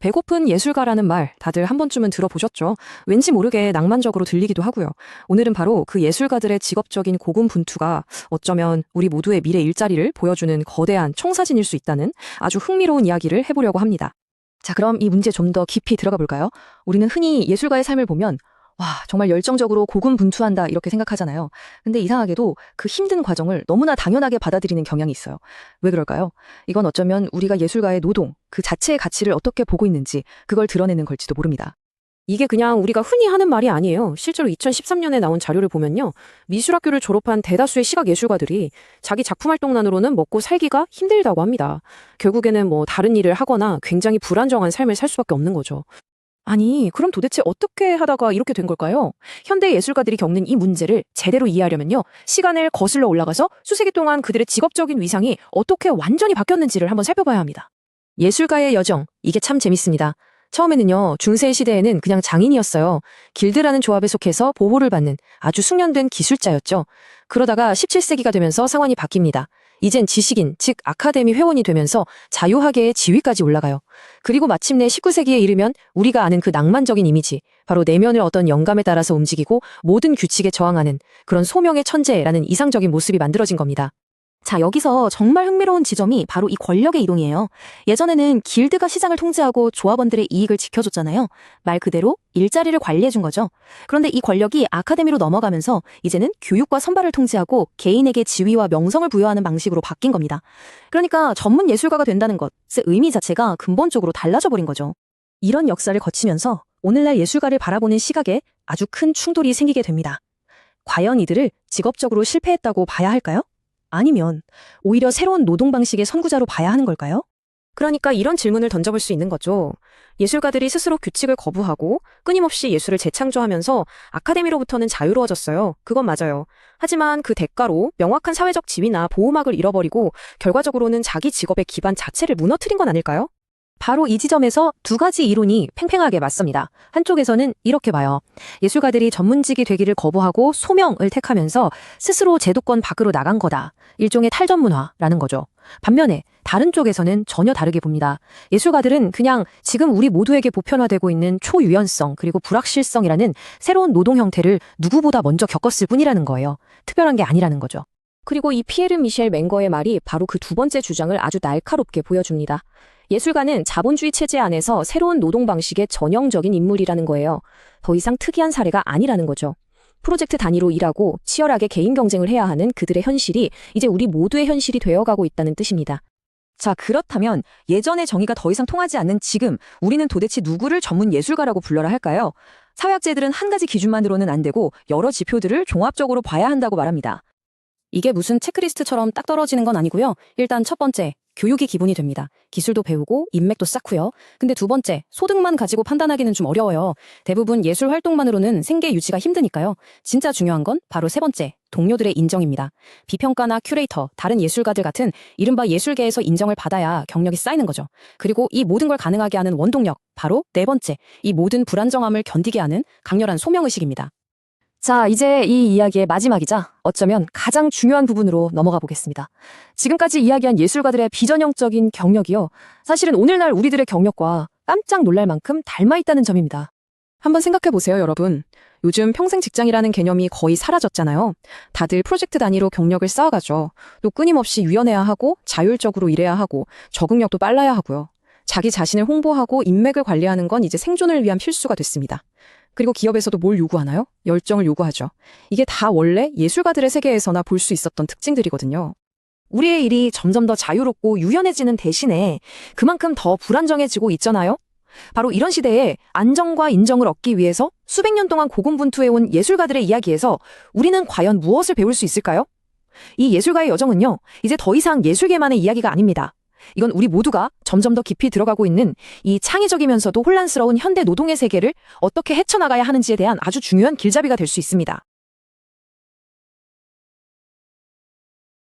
배고픈 예술가라는 말 다들 한 번쯤은 들어보셨죠? 왠지 모르게 낭만적으로 들리기도 하고요. 오늘은 바로 그 예술가들의 직업적인 고군분투가 어쩌면 우리 모두의 미래 일자리를 보여주는 거대한 청사진일 수 있다는 아주 흥미로운 이야기를 해보려고 합니다. 자, 그럼 이 문제 좀 더 깊이 들어가 볼까요? 우리는 흔히 예술가의 삶을 보면 와, 정말 열정적으로 고군분투한다 이렇게 생각하잖아요. 근데 이상하게도 그 힘든 과정을 너무나 당연하게 받아들이는 경향이 있어요. 왜 그럴까요? 이건 어쩌면 우리가 예술가의 노동, 그 자체의 가치를 어떻게 보고 있는지 그걸 드러내는 걸지도 모릅니다. 이게 그냥 우리가 흔히 하는 말이 아니에요. 실제로 2013년에 나온 자료를 보면요. 미술학교를 졸업한 대다수의 시각예술가들이 자기 작품 활동만으로는 먹고 살기가 힘들다고 합니다. 결국에는 다른 일을 하거나 굉장히 불안정한 삶을 살 수밖에 없는 거죠. 아니, 그럼 도대체 어떻게 하다가 이렇게 된 걸까요? 현대 예술가들이 겪는 이 문제를 제대로 이해하려면요. 시간을 거슬러 올라가서 수세기 동안 그들의 직업적인 위상이 어떻게 완전히 바뀌었는지를 한번 살펴봐야 합니다. 예술가의 여정, 이게 참 재밌습니다. 처음에는요, 중세 시대에는 그냥 장인이었어요. 길드라는 조합에 속해서 보호를 받는 아주 숙련된 기술자였죠. 그러다가 17세기가 되면서 상황이 바뀝니다. 이젠 지식인, 즉 아카데미 회원이 되면서 자유학계의 지위까지 올라가요. 그리고 마침내 19세기에 이르면 우리가 아는 그 낭만적인 이미지, 바로 내면을 어떤 영감에 따라서 움직이고 모든 규칙에 저항하는 그런 소명의 천재라는 이상적인 모습이 만들어진 겁니다. 자, 여기서 정말 흥미로운 지점이 바로 이 권력의 이동이에요. 예전에는 길드가 시장을 통제하고 조합원들의 이익을 지켜줬잖아요. 말 그대로 일자리를 관리해준 거죠. 그런데 이 권력이 아카데미로 넘어가면서 이제는 교육과 선발을 통제하고 개인에게 지위와 명성을 부여하는 방식으로 바뀐 겁니다. 그러니까 전문 예술가가 된다는 것의 의미 자체가 근본적으로 달라져 버린 거죠. 이런 역사를 거치면서 오늘날 예술가를 바라보는 시각에 아주 큰 충돌이 생기게 됩니다. 과연 이들을 직업적으로 실패했다고 봐야 할까요? 아니면 오히려 새로운 노동 방식의 선구자로 봐야 하는 걸까요? 그러니까 이런 질문을 던져볼 수 있는 거죠. 예술가들이 스스로 규칙을 거부하고 끊임없이 예술을 재창조하면서 아카데미로부터는 자유로워졌어요. 그건 맞아요. 하지만 그 대가로 명확한 사회적 지위나 보호막을 잃어버리고 결과적으로는 자기 직업의 기반 자체를 무너뜨린 건 아닐까요? 바로 이 지점에서 두 가지 이론이 팽팽하게 맞섭니다. 한쪽에서는 이렇게 봐요. 예술가들이 전문직이 되기를 거부하고 소명을 택하면서 스스로 제도권 밖으로 나간 거다. 일종의 탈전문화라는 거죠. 반면에 다른 쪽에서는 전혀 다르게 봅니다. 예술가들은 그냥 지금 우리 모두에게 보편화되고 있는 초유연성 그리고 불확실성이라는 새로운 노동 형태를 누구보다 먼저 겪었을 뿐이라는 거예요. 특별한 게 아니라는 거죠. 그리고 이 피에르 미셸 맹거의 말이 바로 그 두 번째 주장을 아주 날카롭게 보여줍니다. 예술가는 자본주의 체제 안에서 새로운 노동 방식의 전형적인 인물이라는 거예요. 더 이상 특이한 사례가 아니라는 거죠. 프로젝트 단위로 일하고 치열하게 개인 경쟁을 해야 하는 그들의 현실이 이제 우리 모두의 현실이 되어가고 있다는 뜻입니다. 자, 그렇다면 예전의 정의가 더 이상 통하지 않는 지금 우리는 도대체 누구를 전문 예술가라고 불러야 할까요? 사회학자들은 한 가지 기준만으로는 안 되고 여러 지표들을 종합적으로 봐야 한다고 말합니다. 이게 무슨 체크리스트처럼 딱 떨어지는 건 아니고요. 일단 첫 번째, 교육이 기본이 됩니다. 기술도 배우고 인맥도 쌓고요. 근데 두 번째, 소득만 가지고 판단하기는 좀 어려워요. 대부분 예술 활동만으로는 생계 유지가 힘드니까요. 진짜 중요한 건 바로 세 번째, 동료들의 인정입니다. 비평가나 큐레이터, 다른 예술가들 같은 이른바 예술계에서 인정을 받아야 경력이 쌓이는 거죠. 그리고 이 모든 걸 가능하게 하는 원동력, 바로 네 번째, 이 모든 불안정함을 견디게 하는 강렬한 소명의식입니다. 자, 이제 이 이야기의 마지막이자 어쩌면 가장 중요한 부분으로 넘어가 보겠습니다. 지금까지 이야기한 예술가들의 비전형적인 경력이요. 사실은 오늘날 우리들의 경력과 깜짝 놀랄 만큼 닮아있다는 점입니다. 한번 생각해 보세요, 여러분. 요즘 평생 직장이라는 개념이 거의 사라졌잖아요. 다들 프로젝트 단위로 경력을 쌓아가죠. 또 끊임없이 유연해야 하고 자율적으로 일해야 하고 적응력도 빨라야 하고요. 자기 자신을 홍보하고 인맥을 관리하는 건 이제 생존을 위한 필수가 됐습니다. 그리고 기업에서도 뭘 요구하나요? 열정을 요구하죠. 이게 다 원래 예술가들의 세계에서나 볼 수 있었던 특징들이거든요. 우리의 일이 점점 더 자유롭고 유연해지는 대신에 그만큼 더 불안정해지고 있잖아요? 바로 이런 시대에 안정과 인정을 얻기 위해서 수백 년 동안 고군분투해온 예술가들의 이야기에서 우리는 과연 무엇을 배울 수 있을까요? 이 예술가의 여정은요, 이제 더 이상 예술계만의 이야기가 아닙니다. 이건 우리 모두가 점점 더 깊이 들어가고 있는 이 창의적이면서도 혼란스러운 현대 노동의 세계를 어떻게 헤쳐나가야 하는지에 대한 아주 중요한 길잡이가 될 수 있습니다.